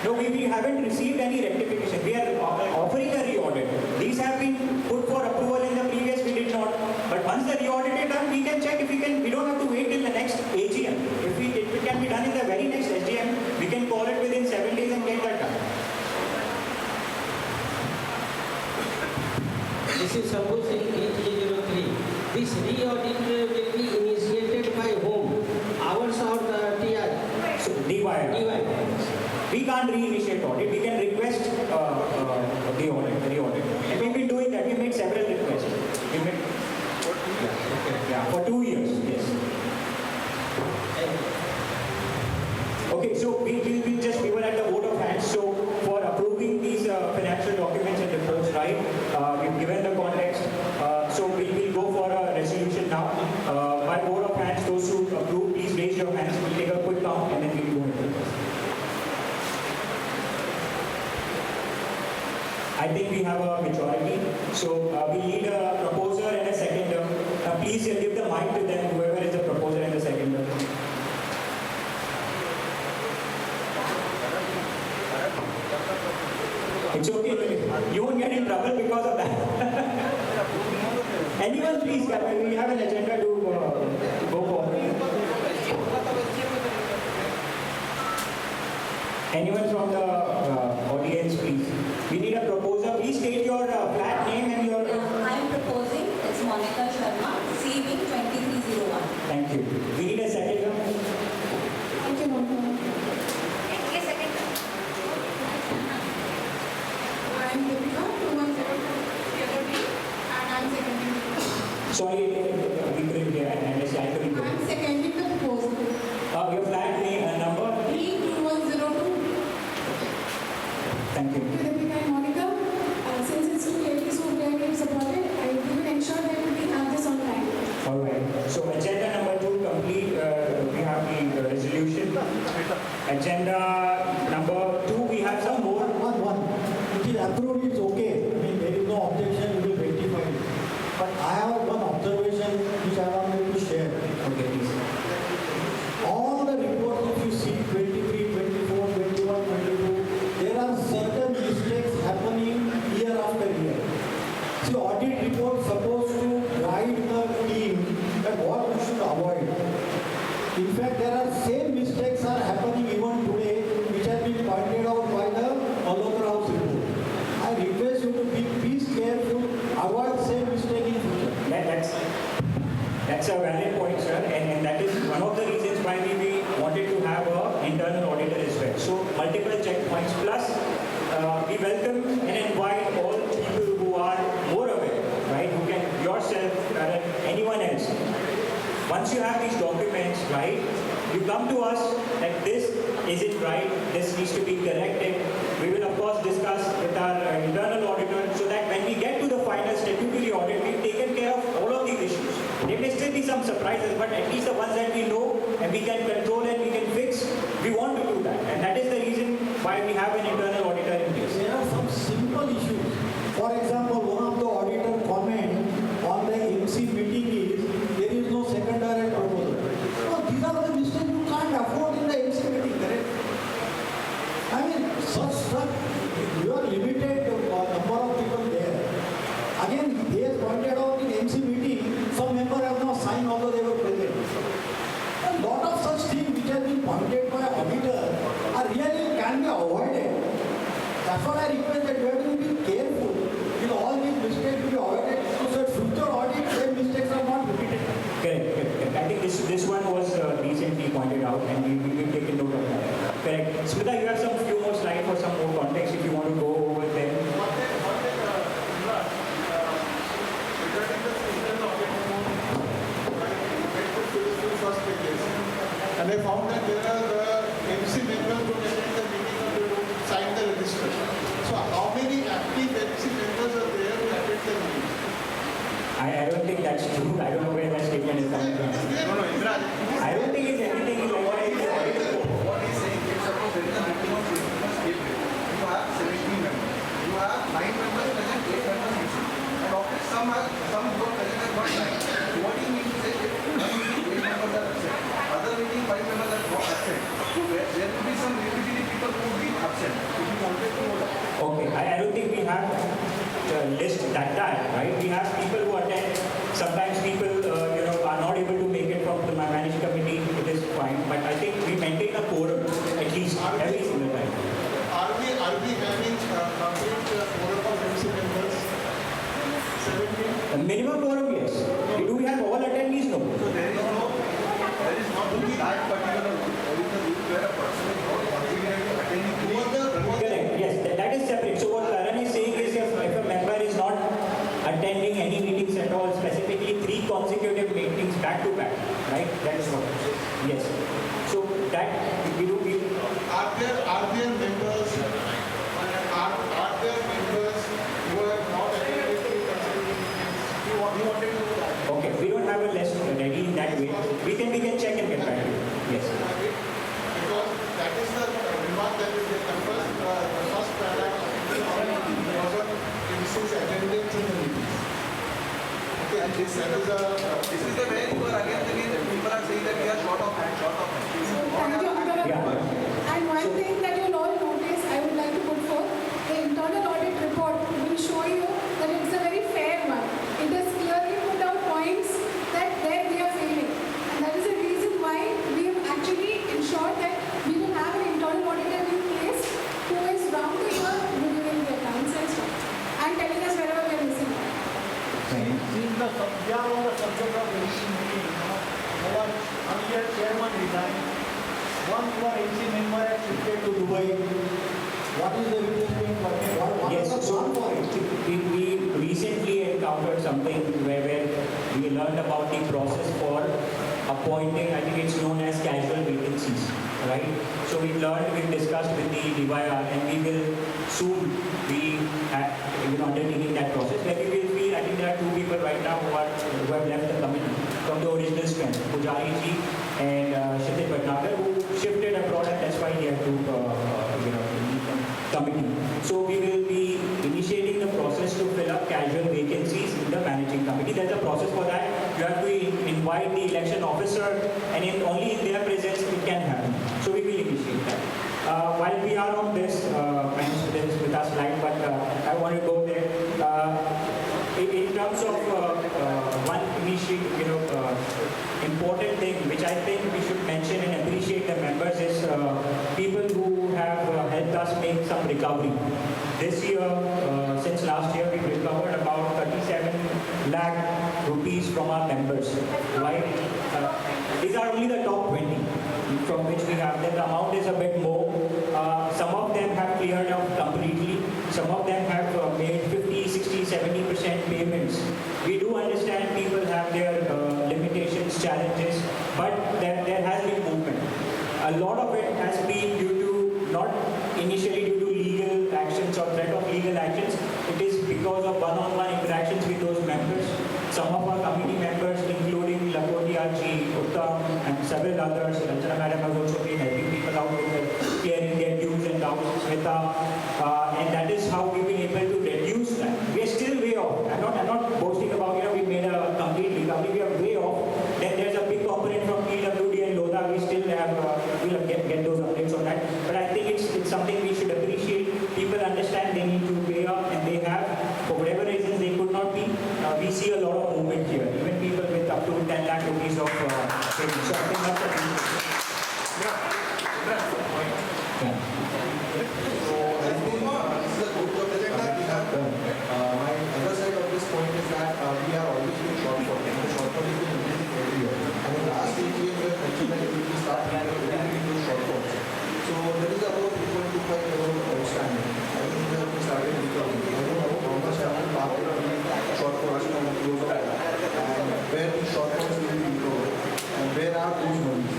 No, we haven't received any rectification. We are offering a re-audit. These have been put for approval in the previous, we did not. But once the re-audit is done, we can check if we can, we don't have to wait till the next AGM. If it can be done in the very next AGM, we can call it within 7 days and get that done. This is Sambhu Singh, E303. This re-audit will be initiated by whom? Ours or the TR? So, DY. We can't re-initiate audit. We can request the audit. And we've been doing that. We made several requests. We made, for 2 years. Yes. Okay, so we just were at the vote of hands. So for approving these financial documents and reports, right? We've given the context. So we will go for a resolution now. By vote of hands, those who approve, please raise your hands. We'll take a quick count and then we'll go into this. I think we have a majority, so we need a proposer and a seconder. Please give the mic to them, whoever is the proposer and the seconder. It's okay, you won't get in trouble because of that. Anyone please, we have an agenda to go for. Anyone from the audience, please. We need a proposer. Please state your flat name and your... I am proposing, it's Monica Sharma, CV 2301. Thank you. We need a second. Thank you, Monica. A second. I am Deepika, 2102, and I am seconding. Sorry, we couldn't hear. I couldn't hear. I am seconding the proposal. Your flat name and number? E2102. Thank you. Deepika and Monica, since it's too late, so we are getting supported, I will ensure that we have this on time. Alright. So agenda number 2 complete. We have the resolution. Agenda number 2, we have some more. One. It is approved, it's okay. I mean, there is no objection, we will rectify it. But I have one observation which I wanted to share. Okay, please. All the reports, if you see 23, 24, 21, 22, there are certain mistakes happening year after year. See, audit report supposed to guide the team that what we should avoid. In fact, there are same mistakes are happening even today, which have been pointed out by the Malhotra House report. I request you to be please careful, avoid same mistake in future. That's a valid point, sir, and that is one of the reasons why we wanted to have an internal auditor as well. So multiple checkpoints, plus we welcome and invite all people who are more aware, right, who can yourself or anyone else. Once you have these documents, right, you come to us that this isn't right, this needs to be corrected. We will of course discuss with our internal auditor so that when we get to the final statutory audit, we've taken care of all of these issues. There may still be some surprises, but at least the ones that we know and we can control and we can fix, we want to do that. And that is the reason why we have an internal auditor in place. There are some simple issues. For example, one of the auditor comment on the MC meeting is there is no secondary proposal. No, these are the mistakes you can't afford in the MC meeting, correct? I mean, you are limited number of people there. Again, they have pointed out in MC meeting, some member have not signed although they were present. A lot of such things which have been pointed by auditor are really can be avoided. That's what I request that you have to be careful with all these mistakes to be avoided so that future audit same mistakes are not repeated. Correct. I think this one was recently pointed out and we will take a note of that. Correct. Smita, you have some few more slides for some more context if you want to go over them. And I found that there are the MC members who attend the meeting and they don't sign the register. So how many active MC members are there who attend the meeting? I don't think that's true. I don't know where that statement is coming from. No, Indra. I don't think it's anything like What he's saying is, suppose there is a meeting of you have 17 members. You have 9 members present, 8 members absent. And of which some who are present and not 9. What do you mean to say? One meeting 8 members are absent. Other meeting 5 members are not absent. So there will be some repetitive people who will be absent. Okay, I don't think we have list that time, right? We have people who attend. Sometimes people, are not able to make it from the managing committee. It is fine, but I think we maintain a quorum at least every single time. Are we having complete quorum of MC members? 17? A minimum quorum, yes. Do we have all attendees? No. So there is not only that particular rule, there is a rule where a person is not confident attending Correct. Yes, that is separate. So what Karan is saying is if a member is not attending any meetings at all, specifically 3 consecutive meetings back to back, right? That is what. Yes. So that we do. Are there members who have not attended the consecutive meetings? You wanted to know that. Okay, we don't have a list ready in that way. We can check and get back to you. Yes. Because that is the remark that is there. The first paragraph was on MC's attendance in the meetings. Okay, and this This is the way you are again people are saying that we are short of hand. Thank you, Honorable Yeah. Board. And one thing that you'll all notice, I would like to put forth, the internal audit report will show you that it's a very fair one. It has clearly put out points that where we are failing. And that is the reason why we have actually ensured that we will have an internal auditor in place who is round the year reviewing the accounts and stuff and telling us wherever we are missing. Since they are on the subject of MC meeting, our earlier chairman resigned. One more MC member has shifted to Dubai. What is the replacement for him? What Yes, is the so plan for it? we recently encountered something where we learned about the process for appointing, I think it's known as casual vacancies, right? So we discussed with the DYR and we will soon be undertaking that process where we will be, I think there are 2 people right now who have left the committee from the original strength, Pujari ji and Kshitij Bhatnagar, who shifted abroad and that's why he had to leave the committee. So we will be initiating the process to fill up casual vacancies in the managing committee. There's a process for that. You have to invite the election officer and only in their presence it can happen. So we will initiate that. While we are on this, this is with us live, but I want to go there. In terms of one important thing which I think we should mention and appreciate the members is people who have helped us make some recovery. This year, since last year, we've recovered about 37 lakh rupees from our members. Right? These are only the top 20 from which we have. The amount is a bit more. Some of them have cleared out completely. Some of them have made 50, 60, 70% payments. We do understand people have their limitations, challenges, but there has been movement. A lot of it has been due to, not initially due to legal actions or threat of legal actions, it is because of one-on-one interactions with those members. Some of our committee members, including Lakotia ji, Uttam, and several others, Ranjana madam has also been helping people out with clearing their dues and doubts, Smita, and that is how we've been able to reduce that. We are still way off. I'm not boasting about, we made a complete recovery. We are way off. Then there's a big component from PWD and Lodha. We still have, we'll get those updates on that. But I think it's something we should appreciate. People understand they need to pay up, and they have, for whatever reasons they could not be. We see a lot of movement here. Even people with up to 10 lakh rupees of payments. So I think that's a yeah. So I think this is a good job that we have done. My other side of this point is that we are always doing shortfall. The shortfall is being increasing every year. And in the last 8 years, we have mentioned that we will start getting into shortfalls. So there is about 3.25 crore outstanding. I think we have started recovering. I don't know how much amount market shortfalls from close of and where the shortfalls will be recovered and where are those money.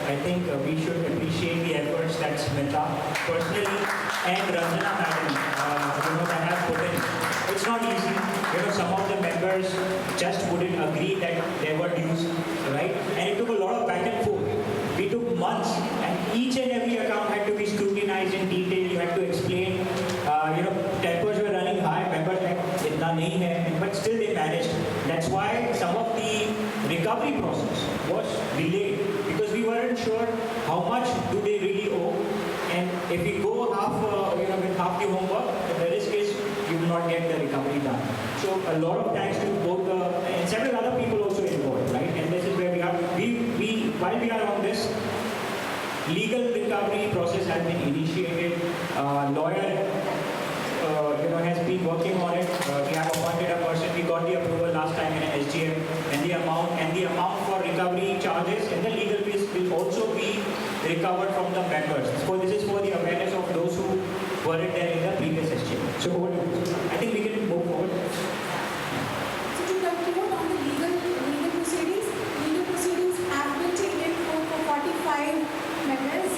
I think we should appreciate the efforts that Smita personally and Ranjana madam, that have put in. It's not easy. Some of the members just wouldn't agree that there were dues, right? And it took a lot of back and forth. We took months, and each and every account had to be scrutinized in detail. You had to explain. Tempers were running high. Members like, "Itna nahi hai," but still they managed. That's why some of the recovery process was delayed because we weren't sure how much do they really owe. And if we go with half the homework, the risk is you will not get the recovery done. So a lot of thanks to both and several other people also involved, right? And this is where we are. While we are on this, legal recovery process has been initiated. Lawyer, has been working on it. We have appointed a person. We got the approval last time in SGM, and the amount for recovery charges and the legal fees will also be recovered from the members. So this is for the awareness of those who weren't there in the previous SGM. So over to you. I think we can move forward. So to conclude on the legal proceedings have been taken for 45 members,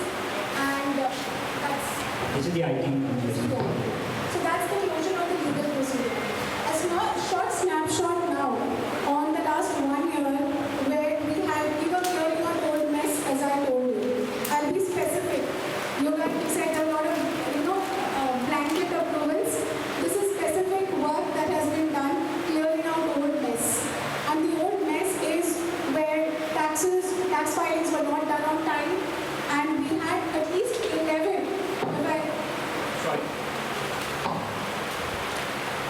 and that's This is the IT. so that's the closure of the legal proceeding. A short snapshot now on the last 1 year where we were clearing our old mess, as I told you. I'll be specific. You guys said a lot of blanket approvals. This is specific work that has been done clearing out old mess. And the old mess is where tax filings were not done on time, and we had at least 11. Sorry.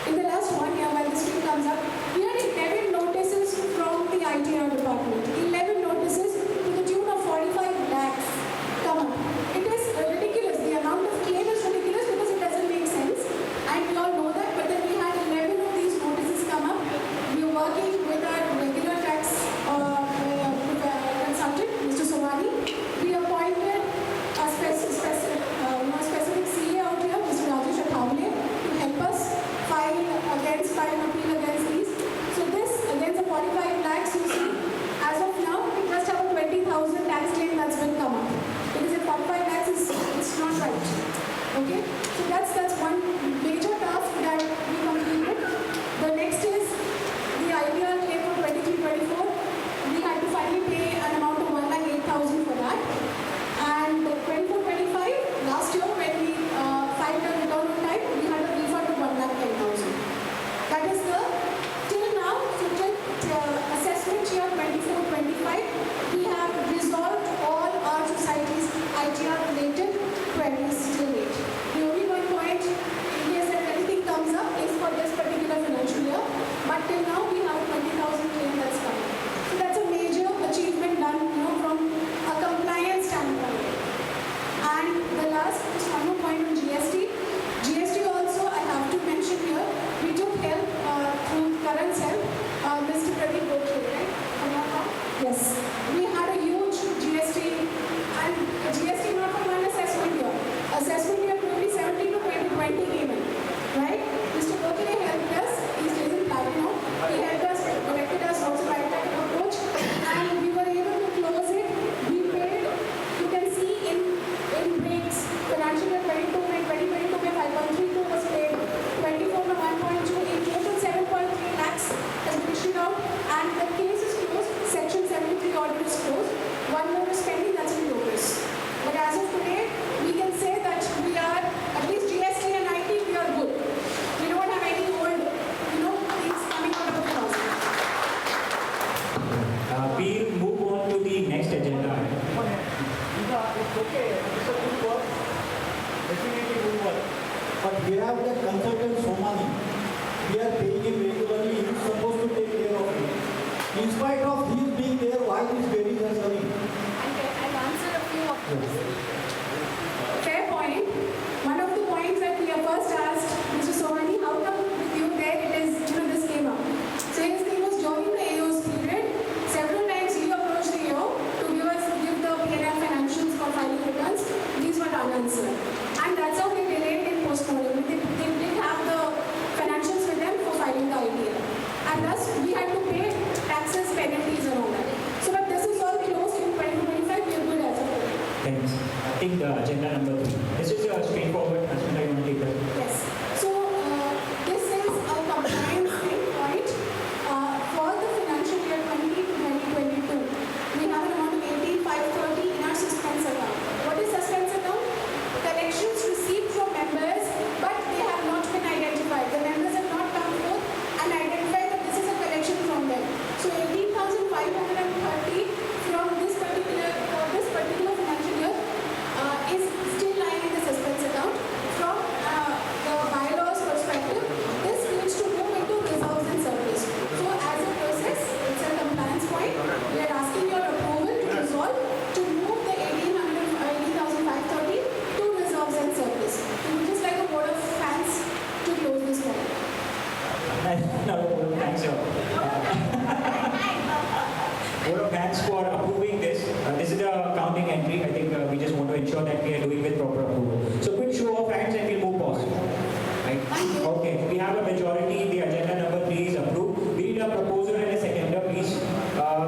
In the last 1 year, while this thing comes up, we had 11 notices from the ITR department. 11 notices to the tune of 45 lakhs come up. It is ridiculous. The amount of claim is ridiculous because it doesn't make sense. And we all know that. But then we had 11 of these notices come up. We were working with our regular tax consultant, Mr. Sowani. We appointed a specific CA out here, Mr. Rajesh Athawale, to help us file an appeal against these. So this, against the 45 lakhs, you see, as of now, we just have a 20,000 tax claim that's been come up. Because if 45 lakhs it's not right. Okay? So that's one major task that we completed. The next is the IPR claim for 23-24. We had to finally pay an amount of 1,08,000 for that. And 24-25, last year when we filed a return on time, we had a refund of 1,10,000. That is the, till now, so till assessment year 24-25, we have resolved all our society's ITR related queries till date. The only one point, in case that anything comes up, is for this particular financial year. But till now, we have 20,000 claim that's coming. So that's a major achievement done, from a compliance standpoint. And the last, just one more point on GST. GST also, I have to mention here, we took help through Karan's help, Mr. Pradeep Gokhale, right? Am I wrong? Yes. We had a huge GST, and GST not for one assessment year. Assessment year 2017 to 2020 came in, right? Mr. Gokhale helped us, he's still in Platinum. He helped us, directed us also by that approach, and we were able to close it. We paid, you can see in breaks, financial year 22 and 2022 में 5.32 was paid, 24 में 1.2, in total 7.3 lakhs has been issued out, and the case is closed. Section 73 order is closed. One more is pending, that's in progress. But as of today, we can say that we are, at least GST and IT, we are good. We don't have any old, things coming out of the house. We'll move on to the next agenda. It's okay. It's a good work. Definitely good work. But we have the consultant Somani. We are paying him regularly. He is supposed to take care of it. In spite of his being there, why this baby is running? I'll answer a few of those. Fair point. One of the points that we have first asked Mr. Somani, how come with you there it is, this came up. So his thing was during the AO's period, several times he approached the AO to give the P&L financials for filing returns. These were unanswered. And that's how they delayed in postponing. They didn't have the financials with them for filing the IPL. And thus, we had to pay taxes, penalties and all that. So, but this is all closed in 2025, we are good as vote of hands for approving this. This is the accounting entry. I think we just want to ensure that we are doing with proper approval. So quick show of hands and we'll move past. Right? Okay, we have a majority. The agenda number 3 is approved. We need a proposer and a seconder, please.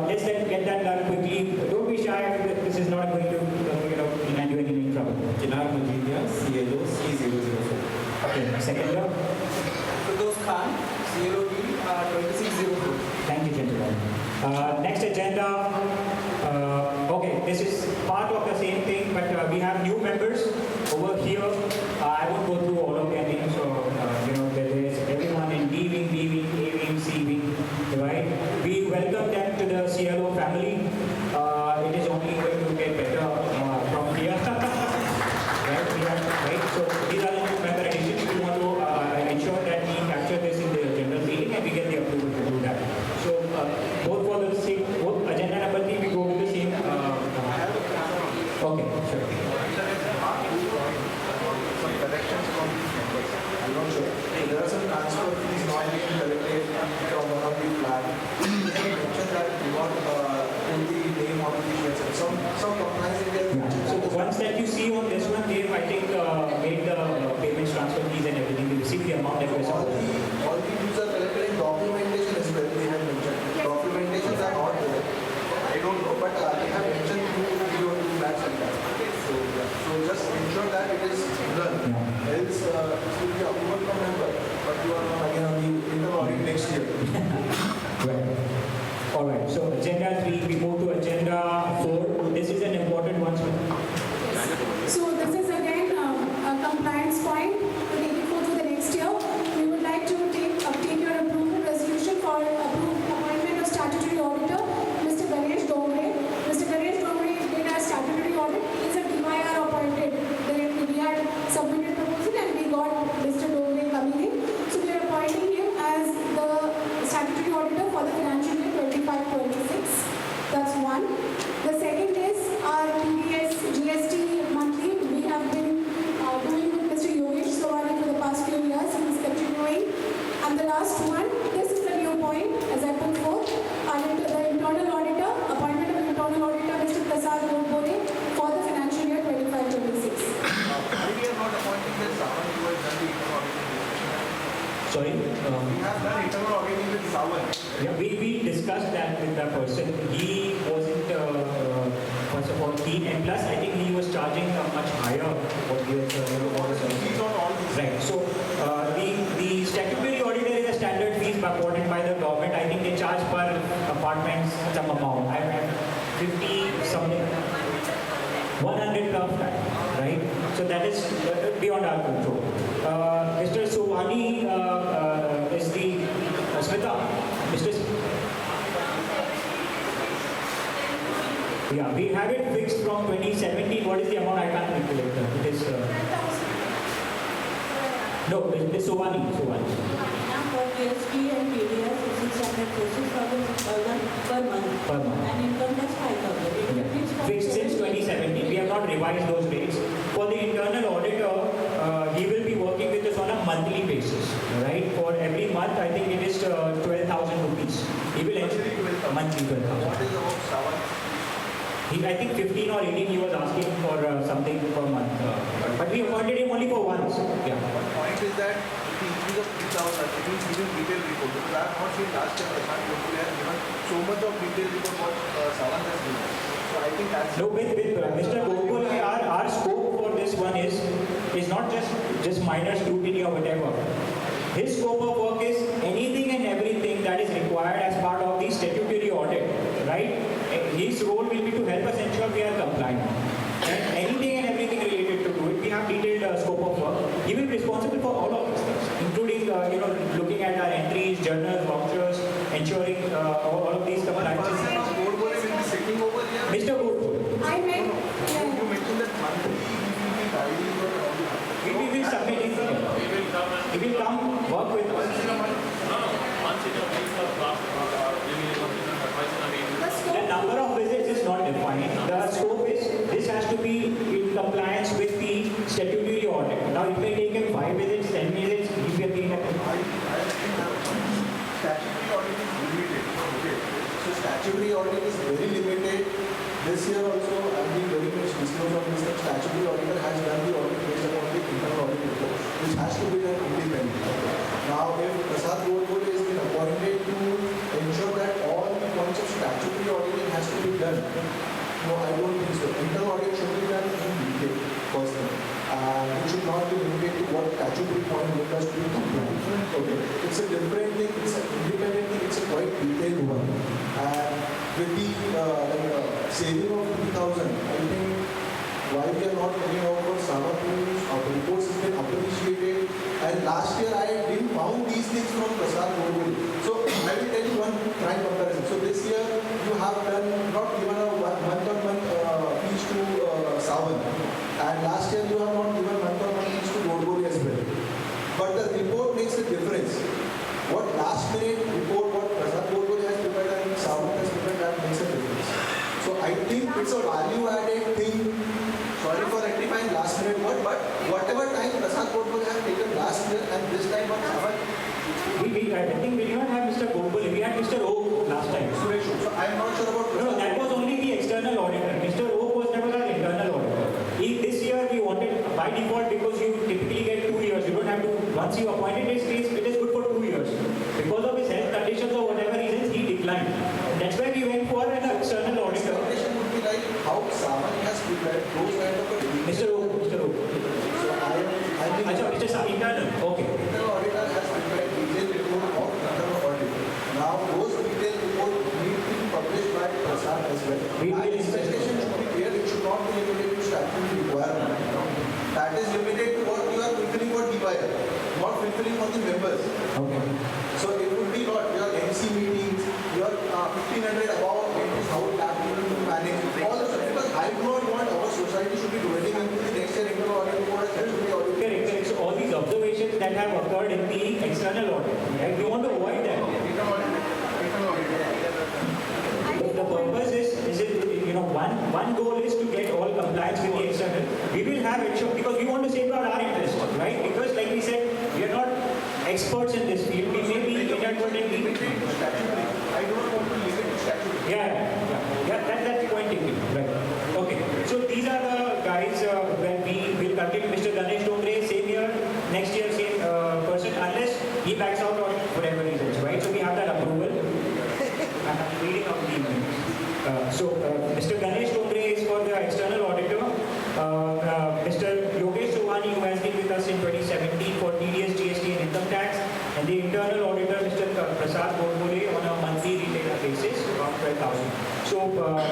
Let's get that done quickly. Don't be shy. This is not going to land you any trouble. Chinar Majidia, CLO C004. Okay, seconder. Firdaus Khan, CLOD 2604. Thank you, gentlemen. Next agenda. Okay, this is part of the same thing, but we have new members over here. I won't go through all of their names. So there is everyone in D wing, B wing, A wing, C wing, right? We welcome them to the CLO family. It is only going to get better from here. Right? So these are the new member additions. We want to ensure that we capture this in the general meeting and we get the approval to do that. So both for the same, both agenda number 3, we go with the same. Okay, sure. Some corrections from these members. I'm not sure. So there are some transfer fees not being collected from one of the plan. They mentioned that we want in the name of the shares and some compliance in there. So the ones that you see on this one, they've I think made the payments, transfer fees and everything. We received the amount that was All the dues are collected in documentation as well, they have mentioned. Documentations are not there. I don't know, but they have mentioned 2 lakhs and that. So just ensure that it is done. Else it will be approval from member, but you are not again on the internal audit next year. Right. All right. So agenda 3, we move to agenda 4. This is an important one. So this is again a compliance point to take it forward to the next year. We would like to take your approval resolution for appointment of statutory auditor, Mr. Ganesh Dongre. Mr. Ganesh Dongre did our statutory audit. He is a DYR appointed. We had submitted proposal and we got Mr. Dongre coming in. So we are appointing him as the statutory auditor for the financial year 25-26. That's one. The second is our TDS GST monthly. We have been doing with Mr. Yogesh Sawani for the past few years. He is continuing. And the last one, this is the new point as I put forth. The internal auditor, appointment of internal auditor, Mr. Prasad Gopore for the financial year 25-26. We are not appointing that someone who has done the internal auditing. Sorry. We have done internal auditing with someone. Yeah, we discussed that with the person. He wasn't, first of all, keen, and plus I think he was charging much higher what he was, Fees on all these. Right. So the statutory auditor is a standard fees appointed by the government. I think they charge per apartment some amount. I have 50 something, 100 per flat, right? So that is beyond our control. Mr. Sawani is the Smita. Mr. Yeah, we have it fixed from 2017. What is the amount? I can't calculate. It is. No, it's Sawani. For GST and TDS, 600,000 per month. Per month. And income tax 5,000. It Yeah. is fixed from Fixed since 2017. We have not revised those rates. For the internal auditor, he will be working with us on a monthly basis, right? For every month, I think it is 12,000 rupees. He will ensure monthly 12,000. What is about someone? I think 15 or 18 he was asking for something per month. But we appointed him only for once. Yeah. One point is that the increase of 3,000, it means giving detailed report. Because I have not seen last year Prashant Gopure has given so much of detailed report what Sawan has given. So I think that's... No, with Mr. Gokul, our scope for this one is not just minor scrutiny or whatever. His scope of work is anything and everything that is required as part of the statutory audit, right? His role will be to help us ensure we are compliant. And anything and everything related to it, we have detailed scope of work. He will be responsible for all of these things, including looking at our entries, journals, vouchers, ensuring all of these compliances. Gopure will be sitting over here. Mr. Gokul, I meant, You mentioned that monthly he will be dialing or all that. we will submit it. He will come work with us. Once in a week or is very limited. This year also, I've been very much disclosed on this that statutory auditor has done the audit based upon the internal audit report, which has to be done independently. Now, if Prasad Godbole has been appointed to ensure that all the points of statutory auditing has to be done, no, I don't think so. Internal audit should be done in detail, personally. It should not be limited to what statutory point has to be compliant. Okay, it's a different thing. It's an independent thing. It's a quite detailed one. And with the saving of 3,000, I think why we are not coming out for Sava tools, our reports has been appreciated. And last year I didn't found these things from Prasad Godbole. So I will tell you one prime comparison. So this year you have done not given a month-on-month fees to Savan. And last year you have not given month-on-month fees to Godbole as well. But the report makes a difference. What last minute report, what Prasad Godbole has prepared and Savan has prepared, that makes a difference. So I think it's a value-added thing. Sorry for rectifying last minute word, but whatever time Prasad Godbole has taken last year and this time on Savan, I think we did not have Mr. Godbole, we had Mr. Oak last time. so I am not sure about No, that was only the external auditor. Mr. Oak was never our internal auditor. This year we wanted by default because you typically get 2 years. You don't have to, once you appointed his case, it is good for 2 years. Because of his health conditions or whatever reasons, he declined. That's why we went for an external auditor. expectation would be like how Savan has prepared those kind of a Mr. Oak. So I think Achha, Mr. Internal. Okay. internal auditor has prepared detailed report of internal audit. Now those detailed report need to be published by Prasad as well. We will And expectation should be clear. It should not be limited to statutory requirement. That is limited to what you are fulfilling for DYR, not fulfilling for the members. Okay. So it would be not your MC meetings, your 1500 above meetings, how capital to manage, all the stuff. Because I do not want our society should be dwelling into the next year internal audit report and statutory audit. Correct, correct. So all these observations that have occurred in the external audit, right? We want to avoid that. The purpose is it, one goal is to get all compliance with the external. We will have it because we want to safeguard our interest, right? Because like we said, we are not experts in this field. We may be inadvertently. I do not want to limit it statutory. Yeah, that's the point taken. Right. Okay. So these are the guys when we will continue. Mr. Ganesh Dongre, same year, next year, same person, unless he backs out or whatever reasons, right? So we have that approval. I'm reading out the email. Mr. Ganesh Dongre is for the external auditor. Mr. Yogesh Chauhani, who has been with us in 2017 for TDS, GST and income tax. And the internal auditor, Mr. Prasad Godbole, on a monthly retainer basis, around 12,000. So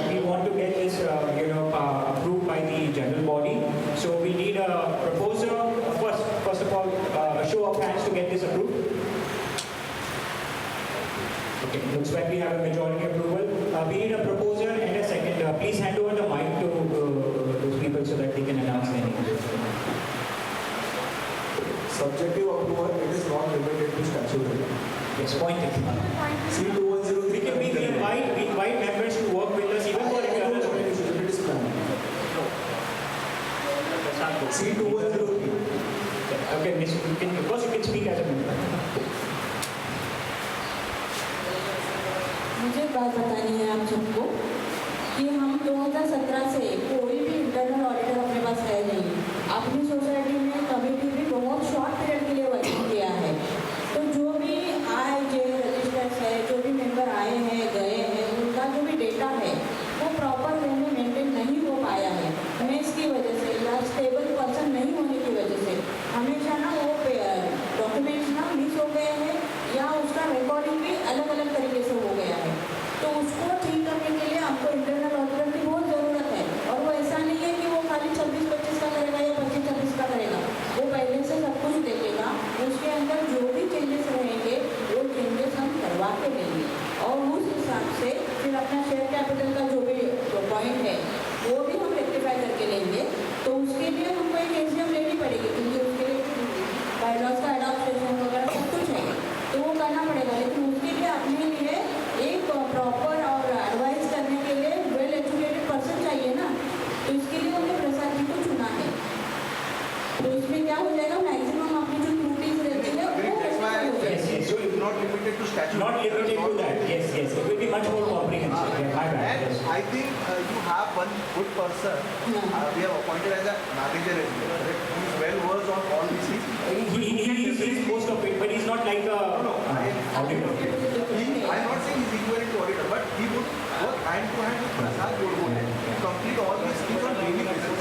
we want to get this, approved by the general body. So we need a proposer. First of all, a show of hands to get this approved. Okay, looks like we have a majority approval. We need a proposer and a second. Please hand over the mic to those people so that they can announce their names. Subjective approval, it is not limited to statutory. Yes, point taken. C2103. We invite members to work with us even for external audit. It is planned. C2103. Okay, Miss, you can speak as a member. मुझे बात बतानी है आप सबको कि हम 2017 से कोई भी इंटरनल ऑडिटर अपने पास है नहीं। अपनी सोसाइटी में कमेटी भी बहुत शॉर्ट पीरियड के लिए वर्किंग किया है। तो जो भी आए जो रजिस्टर्स है, जो भी मेंबर आए हैं गए हैं, उनका जो भी डेटा है वो प्रॉपर वे में मेंटेन नहीं हो पाया है। मेस की वजह से या स्टेबल पर्सन नहीं होने की वजह से हमेशा ना वो डॉक्यूमेंट्स ना मिस हो गए हैं या उसका रिकॉर्डिंग भी अलग अलग तरीके से हो गया है। तो उसको ठीक करने के लिए आपको इंटरनल ऑडिटर की बहुत ज़रूरत है। और वो ऐसा नहीं है कि वो खाली 26-25 का करेगा या 25-26 का करेगा। वो पहले से सब कुछ देखेगा, उसके अंदर जो भी चेंजेस रहेंगे वो चेंजेस हम करवा के देंगे और उस हिसाब से फिर अपना शेयर कैपिटल का जो भी पॉइंट है वो भी हम रेक्टिफाई करके लेंगे। तो उसके लिए हमको एक एग्जाम लेनी पड़ेगी क्योंकि उसके लिए बायलॉज का एडॉप्शन वगैरह सब कुछ है तो वो करना पड़ेगा। लेकिन उसके लिए अपने लिए एक प्रॉपर और एडवाइस करने के लिए वेल एजुकेटेड पर्सन चाहिए ना। तो इसके लिए हमने प्रसाद जी को चुना है। तो इसमें क्या हो जाएगा, मैक्सिमम अपनी जो त्रुटिस रहती है वो Yes, so it's not limited to statute. Not limited to that. Yes. It will be much more comprehensive. Yeah, my bad. I think you have one good person. We have appointed as a manager as well. Correct? He is well versed on all these things. He's most of it, but he's not like a auditor. I'm not saying he's equivalent to auditor, but he would work hand to hand with Prasad Godbole to complete all these things on daily basis.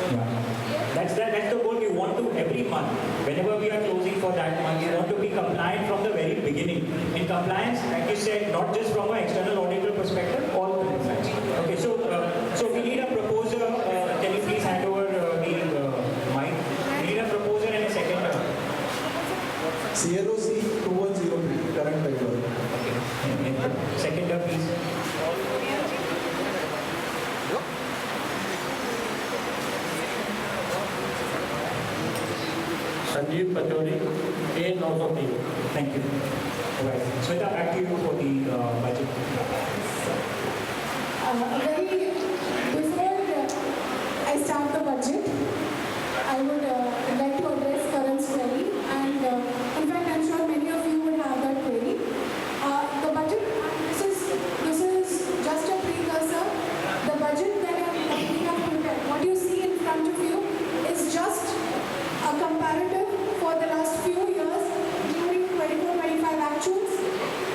That's the goal we want to every month. Whenever we are closing for that month, we want to be compliant from the very beginning. In compliance, like you said, not just from an external auditor perspective, all the sides. Okay, so we need a proposer. Can you please hand over the mic? We need a proposer and a seconder. CLOC 2103, current paper. Okay, and seconder, please. Sanjeev Pachori, A903. Thank you. All right. Sweta, back to you for the budget. Before I start the budget, I would like to address Karan's query, and in fact, I'm sure many of you would have that query. The budget, this is just a precursor. The budget that we have prepared, what you see in front of you, is just a comparative for the last few years, during 24-25 actuals,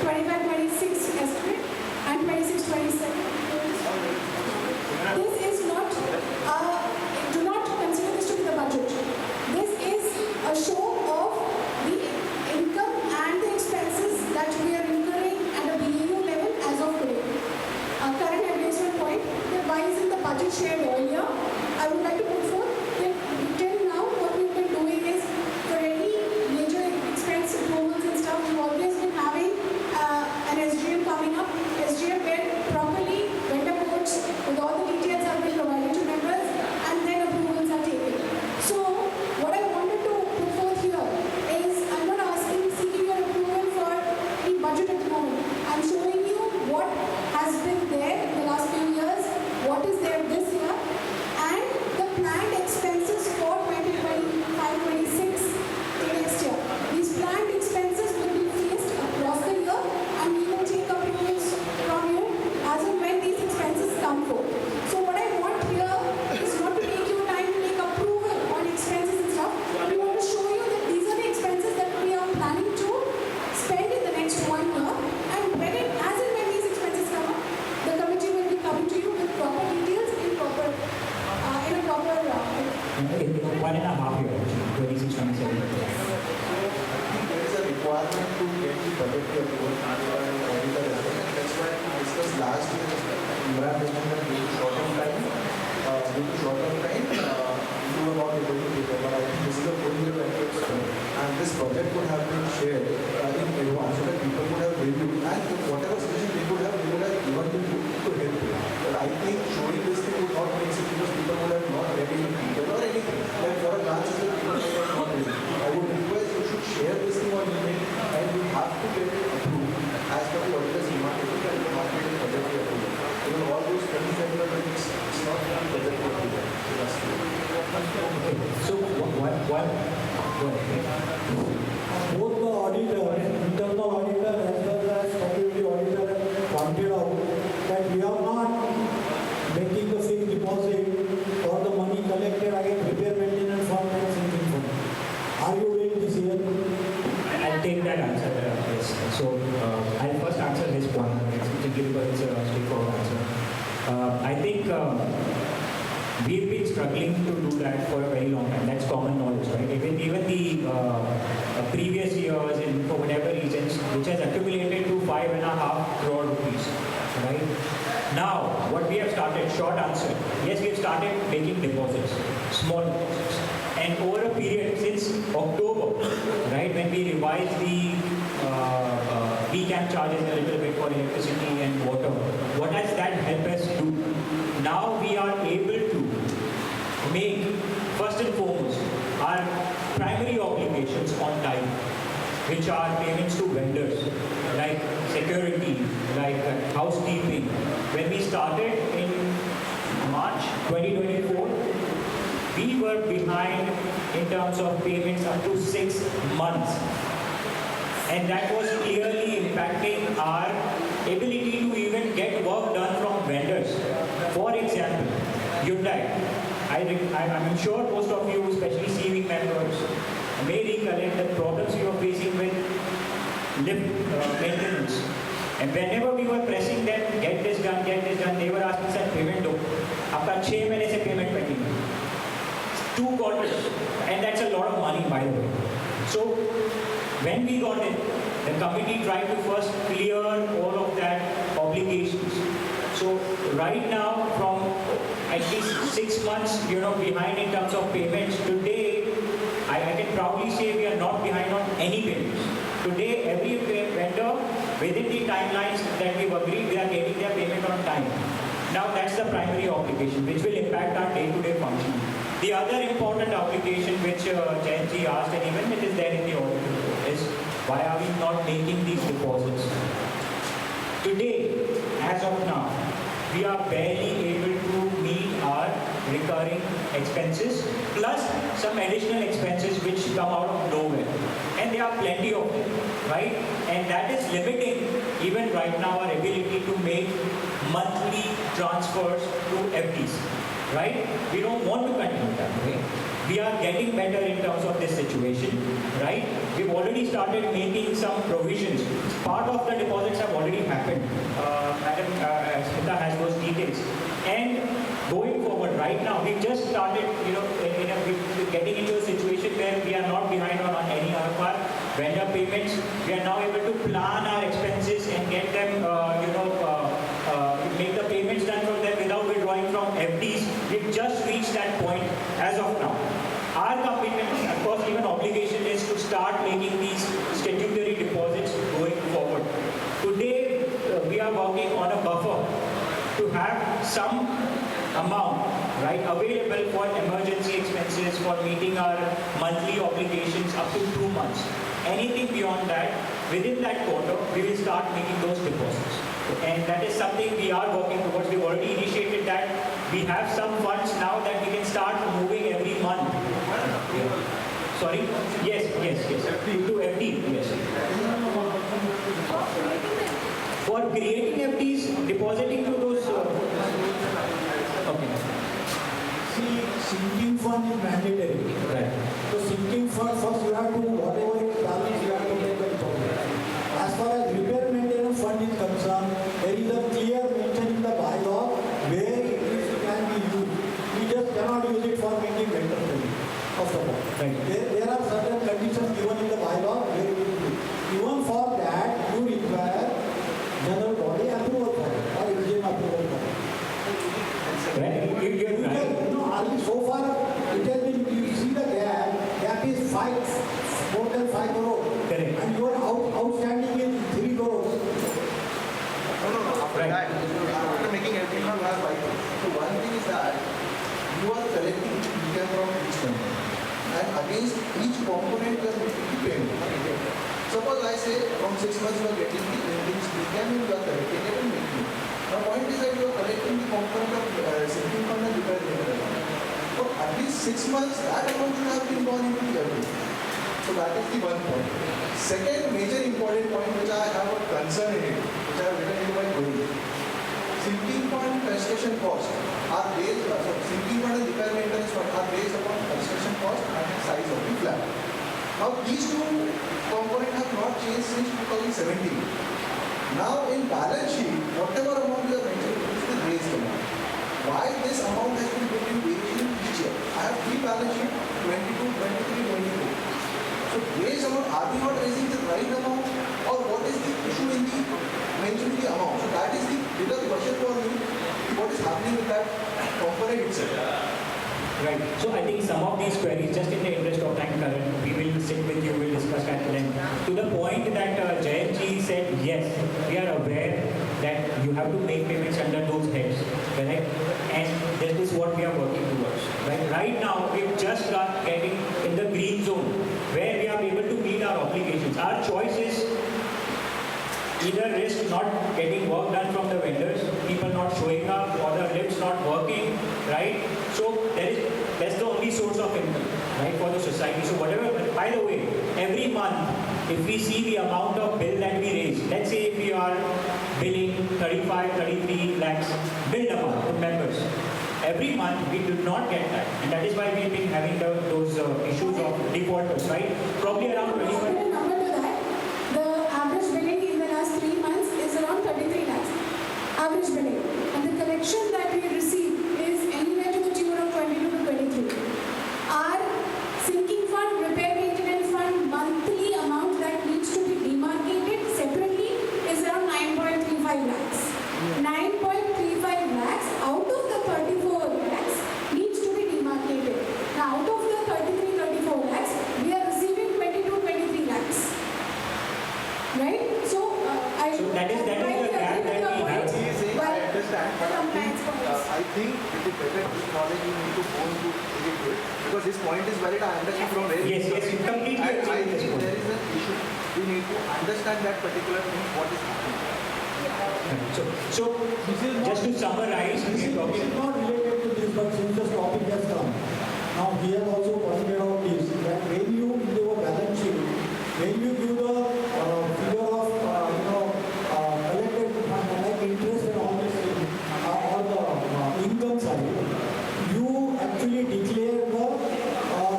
25-26 estimate, and 26-27. This is not, do not consider this to be the budget. This is a show of the income and the expenses that we are incurring at a BAU level as of today. Current adjustment point, why isn't the budget shared earlier? I would like to put forth that till now what we've been doing is, for any major expense approvals and stuff, we've always been having an SGM coming up, SGM where properly vendor codes with all the details have been provided to members, and then approvals are taken. So what I wanted to put forth here is, I'm not seeking your approval for the budget at the moment. I'm showing you what has been there in the last few years, what is there this year, and the planned expenses for 2025-26 till next year. These planned expenses will be faced across the year, and we will take approvals from you as and when these expenses come forth. So what I want here is not to take you time to make approval on expenses and stuff. We want to show you that these are the expenses that we are planning to spend in the next 1 year, and as and when these expenses come up, the committee will be coming to you with proper details in a proper In 1.5 years, 26, 27. There is a requirement to get the budgetary approval from the auditor as well. That's why we discussed last year as well. Imran mentioned that due to short of time, you were not able to take it. But I think this is a full year effort, and this project would have been shared in advance so that people would have reviewed, and whatever suggestion they would have given to you to help you. But I think showing this thing would not make sense because people would have not read it in detail or anything. Like for a glance, people would have not read. I would request you should share this thing on email, and you have to get it approved as per the auditor's demand. If you can not get it budgetary approval, because all those things that you are doing is not budgetary approval. So what? Go ahead. Both the auditor, internal auditor as well as statutory auditor pointed out that we are not making the fixed deposit or the money collected against repair maintenance fund and sinking fund. Are you doing this here? I'll take that answer. Yes. So I'll first answer his point. It's a straightforward answer. I think we've been struggling to do that for a very long time. That's common knowledge, right? Even the previous years, and for whatever reasons, which has accumulated to 5.5 crore rupees, right? Now, what we have started, short answer, yes, we have started making deposits, small deposits. And over a period since October, right, when we revised the VCAM charges a little bit for electricity and water, what has that helped us do? Now we are able to make, first and foremost, our primary obligations on time, which are payments to vendors, like security, like housekeeping. When we started in March 2024, we were behind in terms of payments up to 6 months. And that was clearly impacting our ability to even get work done from vendors for Hyundai. I'm sure most of you, especially CV members, may recollect the problems you are facing with lift maintenance. And whenever we were pressing them, get this done, they were asking, sir, payment do. After 6 months se payment pending. 2 quarters. And that's a lot of money, by the way. So, when we got it, the committee tried to first clear all of that obligations. So, right now, from at least 6 months, behind in terms of payments, today, I can proudly say we are not behind on any payments. Today, every vendor, within the timelines that we've agreed, they are getting their payment on time. Now, that's the primary obligation, which will impact our day-to-day functioning. The other important obligation which Jayantji asked, and even it is there in the audit report, is why are we not making these deposits? Today, as of now, we are barely able to meet our recurring expenses plus some additional expenses which come out of nowhere. And there are plenty of them, right? And that is limiting even right now our ability to make monthly transfers to FDs, right? We don't want to continue that way. We are getting better in terms of this situation, right? We've already started making some provisions. Part of the deposits have already happened. Madam Smita has those details. And going forward, right now, we've just started, we're getting into a situation where we are not behind on any of our vendor payments. We are now able to plan our expenses and get them, make the payments done from them without withdrawing from FDs. We've just reached that point as of now. Our commitment, of course, even obligation is to start making these statutory deposits going forward. Today, we are working on a buffer to have some amount, right, available for emergency expenses, for meeting our monthly obligations up to 2 months. Anything beyond that, within that quarter, we will start making those deposits. And that is something we are working towards. We've already initiated that. We have some funds now that we can start moving every month. Sorry? Yes. To FD, yes. For creating FDs, depositing to those... Okay. See, sinking fund is mandatory. Right. So sinking fund, first you have to, whatever it balance, you have to make the deposit. As far as repair maintenance fund is concerned, there is a clear mention in the bylaw where it can be used. We just cannot use it for making vendor payment. First of all. Right. There are certain conditions given in the bylaw where it is used. Even for that, you require general body approval for it, or exam approval for it. Right. You're right. So far, it has been, you see the gap is more than 5 crore. Correct. And your outstanding is 3 crores. After that, after making everything you have right. So one thing is that you are collecting income from each company. And against each component you are making payment. Suppose I say from 6 months you are getting the renting income, you are collecting it and making it. Now point is that you are collecting the component of sinking fund and repair maintenance. So at least 6 months that amount should have been gone into the everything. So that is the one point. Second major important point which I have a concern in it, which I have written into my query. Sinking fund construction cost are based, sinking fund and repair maintenance fund are based upon construction cost and size of the flat. Now these two components have not changed since 2017. Now in balance sheet, whatever amount you have mentioned is the raised amount. Why this amount has been put in variation each year? I have three balance sheet, 22, 23, 24. So raised amount, are we not raising the right amount, or what is the issue in the mentioning the amount? So that is the bigger question for me. What is happening with that component itself? Right. So I think some of these queries, just in the interest of time, Karan, we will sit with you, we will discuss at length. To the point that Jayantji said, yes, we are aware that you have to make payments under those heads, correct? And this is what we are working towards. Right now, we've just got getting in the green zone, where we are able to meet our obligations. Our choice is either risk not getting work done from the vendors, people not showing up, or the lifts not working, right? So that's the only source of income, right, for the society. So whatever, by the way, every month, if we see the amount of bill that we raise, let's say if we are billing 35, 33 lakhs billed amount to members, every month we do not get that. And that is why we've been having those issues of defaulters, right? Probably around To put 25. a number to that, the average billing in the last 3 months is around 33 lakhs. Average billing. And the collection that we receive is anywhere to the tune of 22 to 23. Our sinking fund, repair maintenance fund, monthly amount that needs to be demarcated separately is around 9.35 lakhs. 9.35 lakhs out of the 34 lakhs needs to be demarcated. Now out of the 34 lakhs, we are receiving 23 lakhs. Right? So, So that is the gap that we have. He is saying, I understand, but I think with the better knowledge you need to go into it because his point is valid. I understand from where Yes, he is yes, coming. completely I agree with this think point. there is an issue. We need to understand that particular thing, what is happening. So just to summarize, This we're is talking. not related to this, but since this topic has come, now he has also pointed out this, that when you give a balance sheet, when you give the figure of, collected fund, like interest and all this thing, or the income side, you actually declare the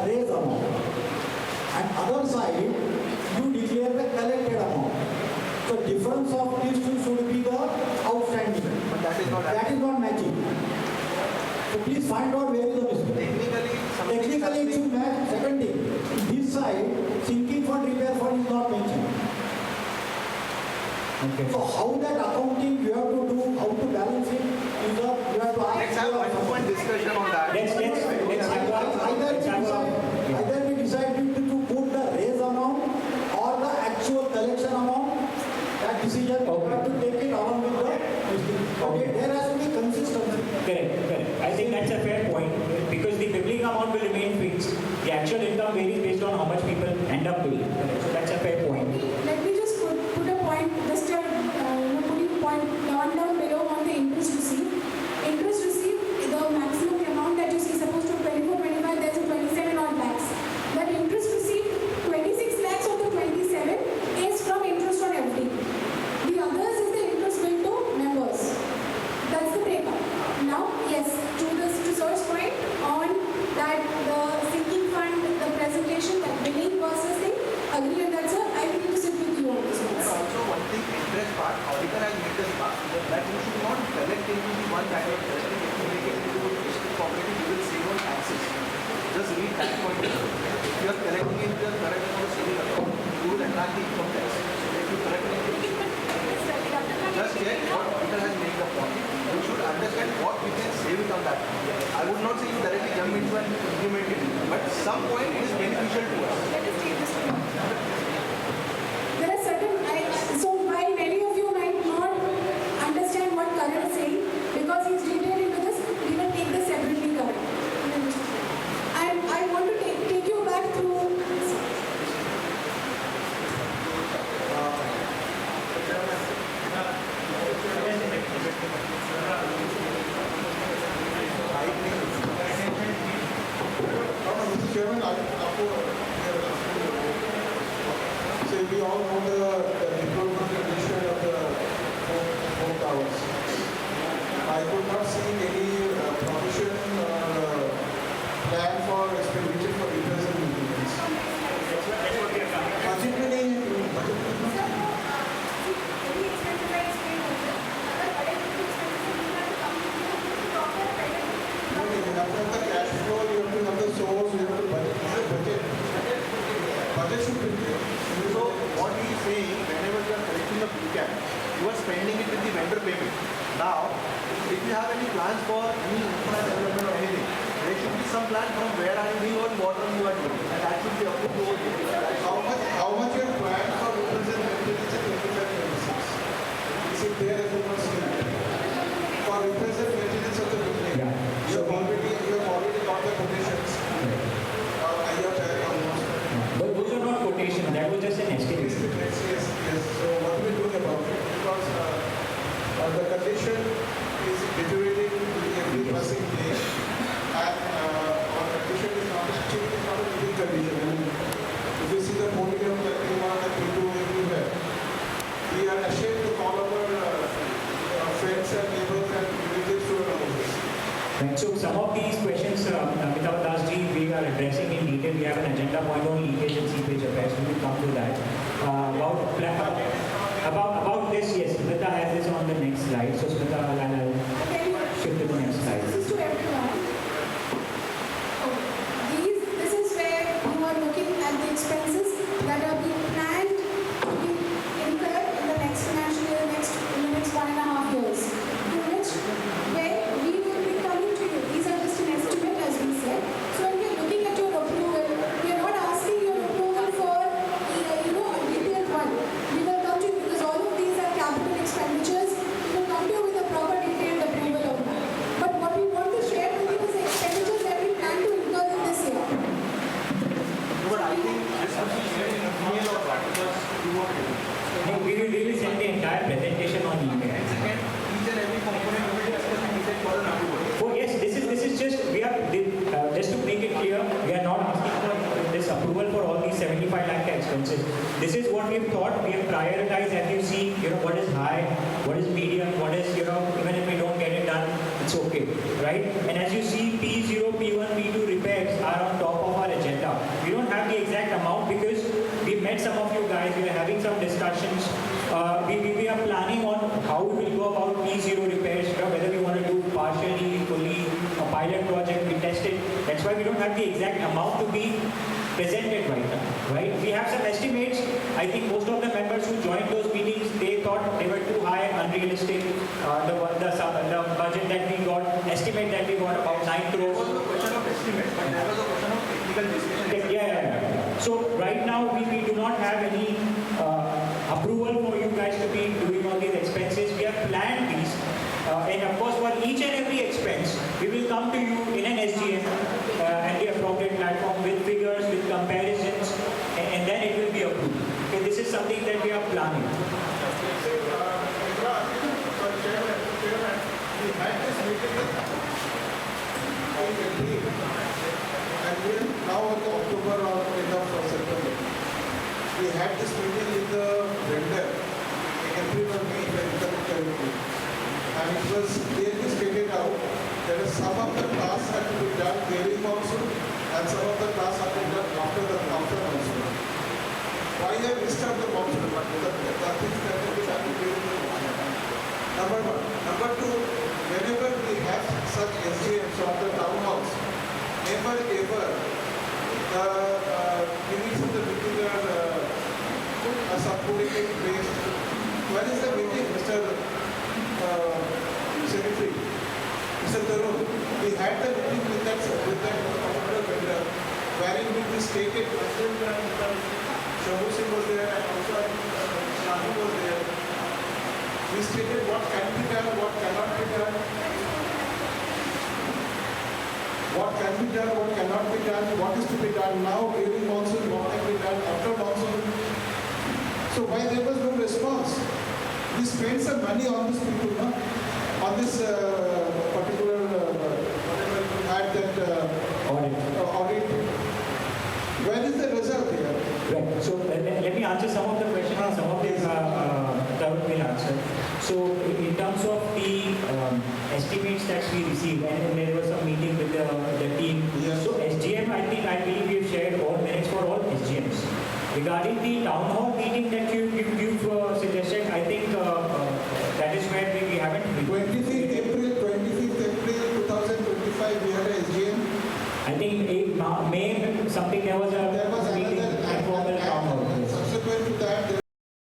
raise amount. And other side, you declare the collected amount. So difference of these two should be the outstanding. But that is not That is not matching. So please find out where is the mistake. technically something is Technically it happening. should match. Second thing, this side, sinking fund, repair fund is not mentioned. Okay. So how that accounting you have to do, how to balance it, is a, you have to ask. Let's have one point discussion on that. Let's have Either we decide to put the raise amount or the actual collection amount. That decision we have to take it along with the. Okay, there has to be consistency. Correct. I think that's a fair point because the billing amount will remain fixed. The actual income varies based on how much people end up billing. So that's a fair point. Let me just put a point, just putting a point down below on the interest received. Interest received, the maximum amount that you see, supposed to 24, 25, there's a 27 odd lakhs. That interest received, 26 lakhs of the 27 is from interest on FD. The others is the interest billed to members. That's the breakup. Now, yes, to Sir's point on that the sinking fund, the presentation, that billing process thing, agree on that, sir. I will need to sit with you on this one. And also one thing, interest part, auditor has made this part, that you should not collect into the one kind of testing. If you make it into a district cooperative, you will save on taxes. Just read that point. If you are collecting in the current account saving account, you will attract the income tax. If you collect it, just check what auditor has made the point. You should understand what we can save it on that. I would not say you directly jump into and implement it, but some point it is beneficial to us. There are certain, so while many of you might not understand what Karan is saying, because he's detailed into this, we will take this separately, Karan. And I want to take you back through. Mr. Chairman, so we all know the deployment condition of the home towers. I could not see any provision or plan for expenditure for repairs and maintenance. After the cash flow, you have to have the source, you have to budget. Budget should be there. So what he is saying, whenever you are collecting a PCAM, you are spending it with the vendor payment. Now, if you have any plans for any infra development or anything, there should be some plan from where are you doing or what are you are doing. And that should be approved over there. How much you have planned for repairs and maintenance in 25-26? Is it there as well as here? For repairs and maintenance of the building, Yeah. you have already got the quotations. I have almost. But those are not quotation. That was just an estimate. Yes. So what are we doing about it? Because the condition is deteriorating every passing day, and our condition is not actually not a living condition. I mean, if you see the podium that we want and we do everywhere, we are ashamed to call our friends and neighbors and relatives to Right, so some of these questions, Amitabh Das ji, we are addressing in detail. We have an agenda point on leakage and seepage affairs. We will come to that. About this, yes, Smita has this on the next slide. So Smita, I'll shift to the next slide. This is to everyone. This is where you are looking at the expenses that are being planned to be incurred in the next financial year, in the next 1.5 years. To which, where we will be coming to you. These are just an estimate, as we said. So when we are looking at your approval, we are not asking your approval for, a detailed one. We will come to you because all of these are capital expenditures. We will come to you with a proper detailed approval of that. But what we want to share with you is the expenditures that we plan to incur in this year. But I think this should be shared in a email or what, because you want to. We will send the entire presentation on email. And second, each and every component will be discussed and decided for an approval. Oh yes, this is just just to make it clear, we are not asking for this approval for all these 75 lakh expenses. This is what we've thought. We have prioritized, as you see, what is high, what is medium, what is even if we don't get it done, it's okay, right? And as you see, P0, P1, P2 repairs are on top of our agenda. We don't have the exact amount because we met some of you guys. We are having some discussions. We are planning on how we will go about P0 repairs, whether we want to do partially, fully, a pilot project, we test it. That's why we don't have the exact amount to be presented right now, right? We have some estimates. I think most of the members who joined those meetings, they thought they were too high, unrealistic. The budget that we got, estimate that we got about 9 It was crores. a question of estimate, but there was a question of technical discussion. Yeah. So right now we do not have any approval for you guys to be doing all these expenses. We have planned these. And of course, for each and every expense, we will come to you in an SGM and the appropriate platform with figures, with comparisons, and then it will be approved. Okay, this is something that we are planning. We had this meeting in April, and we are now in October or end of September. We had this meeting with the vendor in April or May, if I recollect correctly. And it was clearly stated out that some of the tasks had to be done during monsoon and some of the tasks have to be done after monsoon. Why have missed out the monsoon? But the things that will be done during the monsoon. Number one. Number two, whenever we have such SGMs on the town halls, never ever the meetings of the meeting are subordinate based. When is the meeting, Mr. Secretary? Mr. Tarun, we had the meeting with that particular vendor, wherein we stated, Shabu Singh was there and also Shahi was there. We stated what can be done, what cannot be done. What can be done, what cannot be done, what is to be done now during monsoon, what can be done after monsoon. So why there was no response? We spent some money on this people, no? On this particular, whatever you had that audit. Where is the result here? Right. So let me answer some of the questions and some of these Tarun will answer. So in terms of the estimates that we received, and there was a meeting with the team. Yes. So SGM, I believe we've shared all minutes for all SGMs. Regarding the town hall meeting that you've suggested, I think that is where we haven't. 25th April 2025, we had a SGM. I think May something, there was a